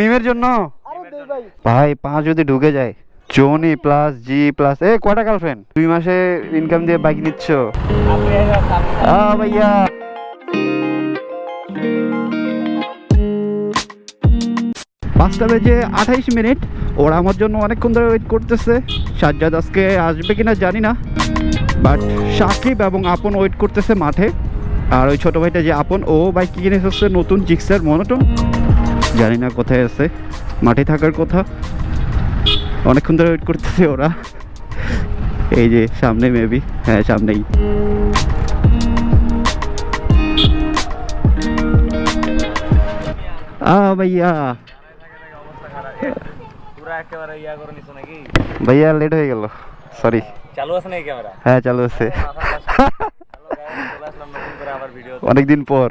মিমের জন্য ভাই 5 যদি ঢুকে যায়, জনি প্লাস জি প্লাস কয়টা গার্লফ্রেন্ড 2 মাসে ইনকাম দিয়ে বাইক নিচ্ছ ভাইয়া। 5টা বেজে 28 মিনিট। ওরা আমার জন্য অনেকক্ষণ ধরে ওয়েট করতেছে। সাজ্জাদ আজকে আসবে কিনা জানি না, বাট সাকিব এবং আপন ওয়েট করতেছে মাঠে। আর ওই ছোট ভাইটা যে আপন, ও বাইক কিনে এসেছে নতুন জিক্সার মনোটন, জানি না কোথায় আছে, মাঠে থাকার কথা। অনেকক্ষণ ধরে ওয়েট করতেছে ওরা। এই যে সামনে, মেবি হ্যাঁ সামনেই। ভাইয়া ভাইয়া লেট হয়ে গেল, সরি। চালু আছে নাকি ক্যামেরা? হ্যাঁ চালু আছে। অনেকদিন পর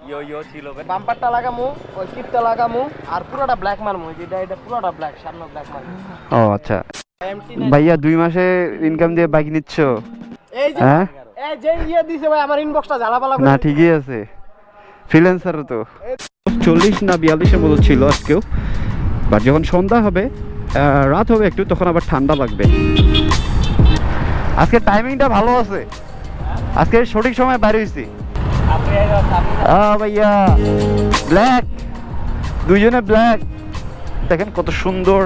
ইয়ো ইয়ো ছিল। বাম্পারটা লাগামু, ওই কিটটা লাগামু, আর পুরোটা ব্ল্যাক মারমু। এটা পুরোটা ব্ল্যাক, সামনে ব্ল্যাক মারমু। ও আচ্ছা ভাইয়া, 2 মাসে ইনকাম দিয়ে বাইক নিচ্ছ? এই যে হ্যাঁ এই যে দিছে ভাই, আমার ইনবক্সটা জ্বালাপালা করে। না ঠিকই আছে, ফ্রিল্যান্সার তো 40 না 42-এর মতো ছিল আজকেও। বাট যখন সন্ধ্যা হবে, রাত হবে একটু, তখন আবার ঠান্ডা লাগবে। আজকে টাইমিংটা ভালো আছে, আজকে সঠিক সময় বাইরে হয়েছি। ভাইয়া ব্ল্যাক, দুইজনে ব্ল্যাক। দেখেন কত সুন্দর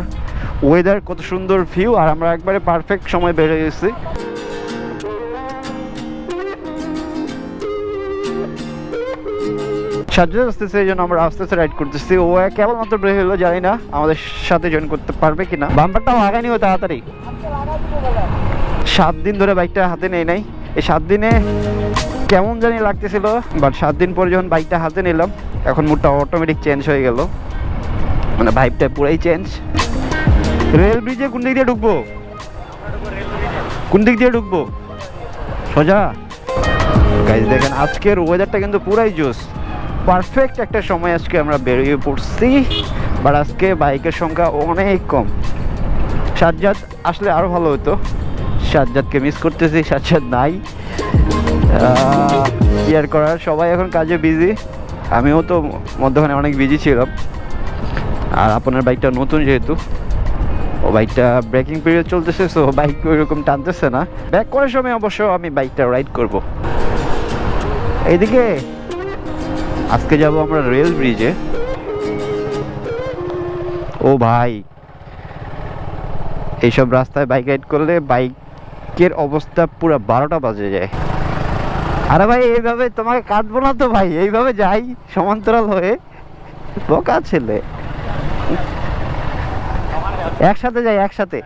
ওয়েদার, কত সুন্দর ভিউ, আর আমরা একবারে পারফেক্ট সময় বের হয়ে গেছি। সাজ্জাদ আসতেছে, এই জন্য আমরা আস্তে আস্তে রাইড করতেছি। ও কেবলমাত্র বের হলো, জানি না আমাদের সাথে জয়েন করতে পারবে কিনা। বাম্পারটা লাগাইনি ও তাড়াতাড়ি। 7 দিন ধরে বাইকটা হাতে নেই নাই। এই 7 দিনে কেমন জানি লাগতেছিল, বাট 7 দিন পরে যখন বাইকটা হাতে নিলাম, এখন মুডটা অটোমেটিক চেঞ্জ হয়ে গেল, মানে ভাইবটা পুরাই চেঞ্জ। রেল ব্রিজে কোন দিক দিয়ে ঢুকবো? কোন দিক দিয়ে ঢুকবো? সোজা। গাইস দেখেন আজকের ওয়েদারটা কিন্তু পুরাই জোস, পারফেক্ট একটা সময় আজকে আমরা বেরিয়ে পড়ছি। বাট আজকে বাইকের সংখ্যা অনেক কম। সাজ্জাদ আসলে আরো ভালো হতো, সাজ্জাদকে মিস করতেছি। সাজ্জাদ নাই, কেয়ার করার। সবাই এখন কাজে বিজি, আমিও তো মধ্যখানে অনেক বিজি ছিলাম। আর আপনার বাইকটা নতুন যেহেতু, ও বাইকটা ব্রেকিং পিরিয়ড চলতেছে, সো বাইক ওইরকম টানতেছে না। ব্যাক করার সময় অবশ্য আমি বাইকটা রাইড করব। এইদিকে আজকে যাব আমরা রেল ব্রিজে। ও ভাই, এইসব রাস্তায় বাইক রাইড করলে বাইকের অবস্থা পুরো 12টা বাজে যায়। আরে ভাই এইভাবে তোমাকে কাটবো না তো ভাই, এইভাবে যাই সমান্তরাল হয়ে। বোকা ছেলে, একসাথে যাই, একসাথে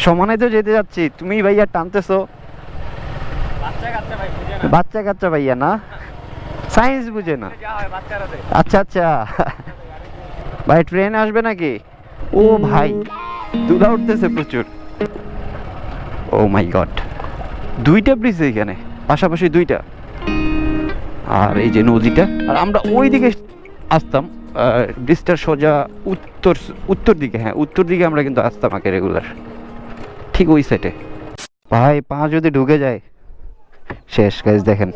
সমানে তো যেতে যাচ্ছি। তুমি ভাইয়া টানতেছো, বাচ্চা কাচ্চা ভাইয়া না, সায়েন্স বুঝে না। আচ্ছা আচ্ছা ভাই, ট্রেন আসবে নাকি? ও ভাই ধুলা উঠতেছে প্রচুর। ও মাই গড, 2টা ব্রিজ এখানে পাশাপাশি, 2টা। আর এই যে নদীটা, আর আমরা ওই দিকে আসতাম, ব্রিজটার সোজা উত্তর দিকে। হ্যাঁ উত্তর দিকে আমরা কিন্তু আসতাম আগে রেগুলার, ঠিক ওই সাইডে। ভাই 5 যদি ঢুকে যায় শেষ। গাইস দেখেন,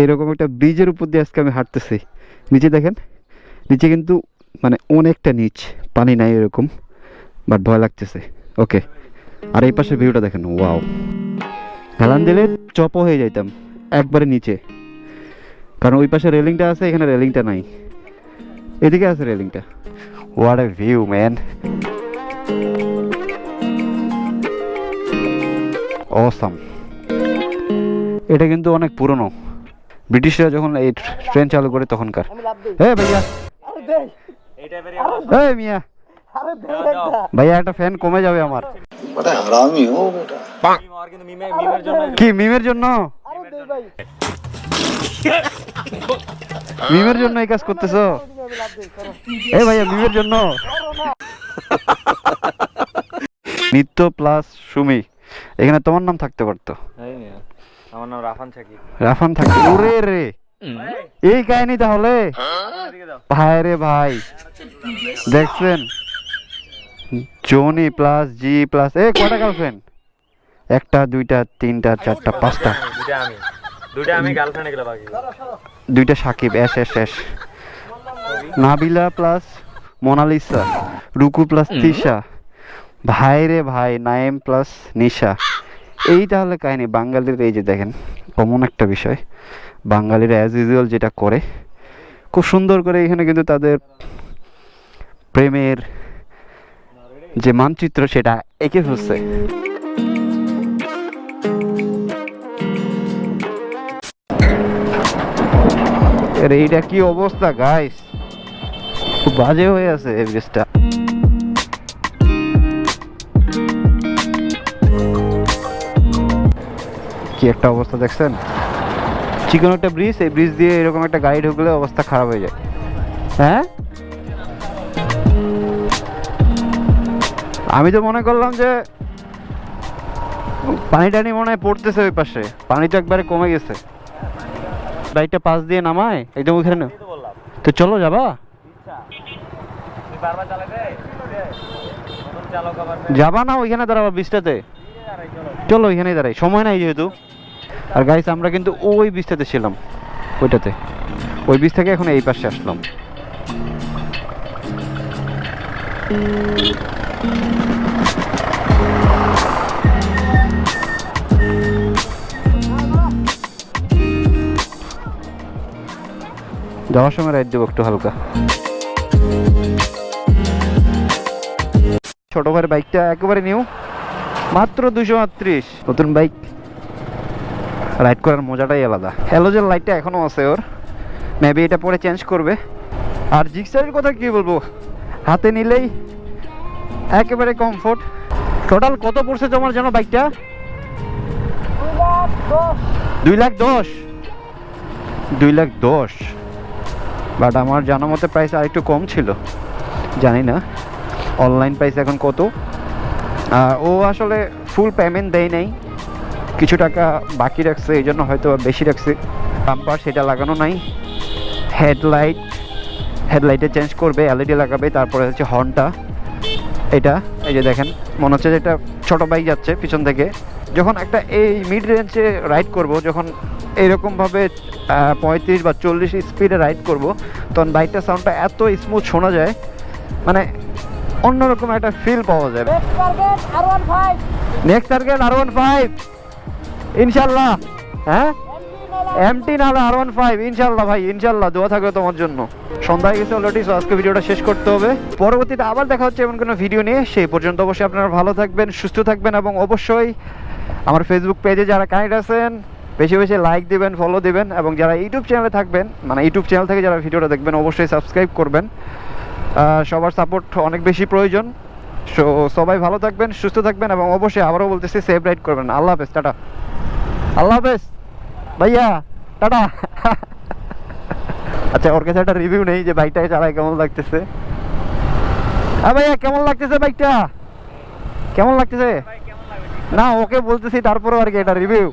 এইরকম একটা ব্রিজের উপর দিয়ে আজকে আমি হাঁটতেছি। নিচে দেখেন, নিচে কিন্তু মানে অনেকটা নিচ, পানি নাই এরকম, বাট ভয় লাগতেছে। ওকে, আর এই পাশে ভিউটা দেখেন, ওয়াও। হেলান দিলে চপ হয়ে যাইতাম একবারে নিচে, কারণ ওই পাশে রেলিংটা আছে, এখানে রেলিংটা নাই, এদিকে আছে রেলিংটা। What a view man, awesome. এটা কিন্তু অনেক পুরনো, ব্রিটিশরা যখন এই ট্রেন চালু করে তখনকার। ভাইয়া, মিয়া ভাইয়া, একটা ফ্যান কমে যাবে আমার। কি মিমের জন্য? মিমের জন্য এই কাজ করতেছো? ভাইয়া মিমের জন্য। নিত্য প্লাস সুমি, এখানে তোমার নাম থাকতে পারতো। আমার নাম রাফান সাকিব। রাফান থাকতে, ওরে রে, এই কাহিনী তাহলে। ভাই রে ভাই, দেখছেন জনি প্লাস জি প্লাস কয়টা গার্লফ্রেন্ড? 1টা 2টা 3টা 4টা 5টা। দুইটা আমি গার্লফ্রেন্ড এগুলো বাকি দুইটা Shakib, S S S. Nabila plus Monalisa, Ruku plus Tisha, ভাই রে ভাই নাইম প্লাস নিশা। এই তাহলে কাহিনী বাঙালির। এই যে দেখেন কমন একটা বিষয়, বাঙালিরা অ্যাজ ইউজুয়াল যেটা করে খুব সুন্দর করে এখানে কিন্তু তাদের প্রেমের যে মানচিত্র সেটা এঁকে ফেলছে। এইটা কি অবস্থা গাইস, খুব বাজে হয়ে আছে এই ব্রিজটা। কি একটা অবস্থা দেখছেন, চিকন একটা ব্রিজ, এই ব্রিজ দিয়ে এরকম একটা গাড়ি ঢুকলে অবস্থা খারাপ হয়ে যায়। হ্যাঁ আমি তো মনে করলাম যে পানি টানি মনে হয় পড়তেছে ওই পাশে, পানি তো একবারে কমে গেছে। বাইকটা পাশ দিয়ে নামায় একদম ওইখানে না। তো বললাম তো চলো যাবা, তুই বারবার চালাবে নতুন চালক আবার যাবা না ওইখানে দাঁড়াবা ব্রিজটাতে? চলো ওইখানেই দাঁড়াই, সময় নাই যেহেতু। আর গাইস আমরা কিন্তু ওই ব্রিজটাতে ছিলাম, ওইটাতে, ওই ব্রিজ থেকে এখন এই পাশে আসলাম। যাওয়ার সময় রাইড দেবো একটু হালকা। ছোট ভাইয়ের বাইকটা একেবারে নিউ, মাত্র 238। নতুন বাইক, রাইড করার মজাটাই আলাদা। হ্যালোজেন লাইটটা এখনো আছে ওর, মেবি এটা পরে চেঞ্জ করবে। আর জিক্সারের কথা কি বলবো, হাতে নিলেই একেবারে কমফোর্ট। টোটাল কত পড়ছে তোমার যেন বাইকটা? 2,10,000। 2,10,000, বাট আমার জানা মতে প্রাইস আর একটু কম ছিল, জানি না অনলাইন প্রাইস এখন কত। ও আসলে ফুল পেমেন্ট দেয় নাই, কিছু টাকা বাকি রাখছে, এই জন্য হয়তো বেশি রাখছে। বাম্পার সেটা লাগানো নাই, হেডলাইটে চেঞ্জ করবে, এলইডি লাগাবে। তারপরে হচ্ছে হর্নটা, এটা এই যে দেখেন মনে হচ্ছে যে এটা ছোটো বাইক যাচ্ছে পিছন থেকে। যখন একটা এই মিড রেঞ্জে রাইড করব, যখন এইরকমভাবে 35 বা 40 স্পিডে রাইড করব, তখন বাইকটার সাউন্ডটা এত স্মুথ শোনা যায়, মানে অন্যরকম একটা ফিল পাওয়া যাবে। নেক্সট টার্গেট R15 ইনশাল্লাহ। হ্যাঁ এমটি নাহলে R15 ইনশাল্লাহ ভাই, ইনশাল্লাহ দোয়া থাকবে তোমার জন্য। সন্ধ্যা হয়ে গেছে অলরেডি, সো আজকে ভিডিওটা শেষ করতে হবে। পরবর্তীতে আবার দেখা হচ্ছে এমন কোনো ভিডিও নিয়ে। সেই পর্যন্ত অবশ্যই আপনারা ভালো থাকবেন, সুস্থ থাকবেন, এবং অবশ্যই আমার ফেসবুক পেজে যারা কানেক্ট আছেন বেশি বেশি লাইক দিবেন, ফলো দিবেন, এবং যারা ইউটিউব চ্যানেলে থাকবেন, মানে ইউটিউব চ্যানেল থেকে যারা ভিডিওটা দেখবেন, অবশ্যই সাবস্ক্রাইব করবেন। সবার সাপোর্ট অনেক বেশি প্রয়োজন। সো সবাই ভালো থাকবেন, সুস্থ থাকবেন, এবং অবশ্যই আবারও বলতেছি সেভ রাইড করবেন। আল্লাহ হাফেজ, টাটা। আল্লাহ হাফেজ ভাইয়া, টাটা। আচ্ছা ওর কাছে একটা রিভিউ নেই যে বাইকটাকে চালায় কেমন লাগতেছে। হ্যাঁ ভাইয়া কেমন লাগতেছে বাইকটা, কেমন লাগতেছে? না ওকে বলতেছি, তারপরেও আর কি এটা রিভিউ।